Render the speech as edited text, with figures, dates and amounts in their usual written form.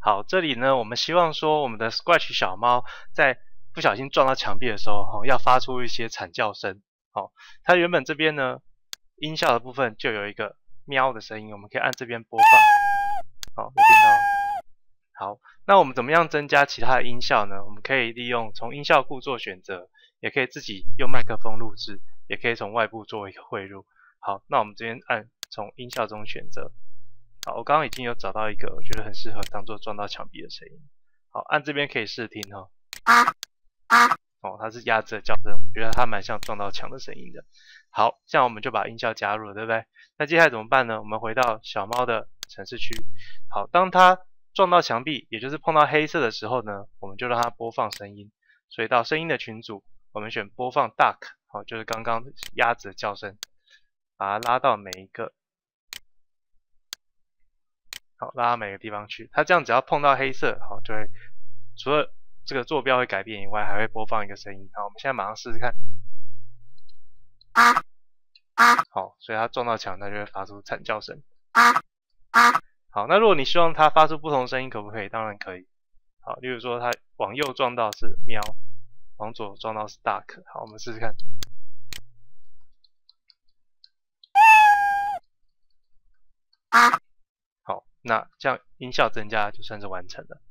好，这里呢，我们希望说我们的 Scratch 小猫在不小心撞到墙壁的时候，要发出一些惨叫声。好，它原本这边呢，音效的部分就有一个喵的声音，我们可以按这边播放。好，有听到？好，那我们怎么样增加其他的音效呢？我们可以利用从音效库做选择，也可以自己用麦克风录制，也可以从外部做一个汇入。好，那我们这边按从音效中选择。好，我刚刚已经有找到一个我觉得很适合当做撞到墙壁的声音。好，按这边可以试听哦。哦，它是压制的叫声，我觉得它蛮像撞到墙的声音的。好，这样我们就把音效加入了，对不对？那接下来怎么办呢？我们回到小猫的程式区。好，当它撞到墙壁，也就是碰到黑色的时候呢，我们就让它播放声音。所以到声音的群组，我们选播放 duck， 好，就是刚刚鸭子的叫声，把它拉到每一个。好，拉到每个地方去。它这样只要碰到黑色，好，就会除了这个坐标会改变以外，还会播放一个声音。好，我们现在马上试试看。好，所以它撞到墙，它就会发出惨叫声。好，那如果你希望它发出不同的声音，可不可以？当然可以。好，例如说它往右撞到是喵，往左撞到是 duck。好，我们试试看。好，那这样音效增加就算是完成了。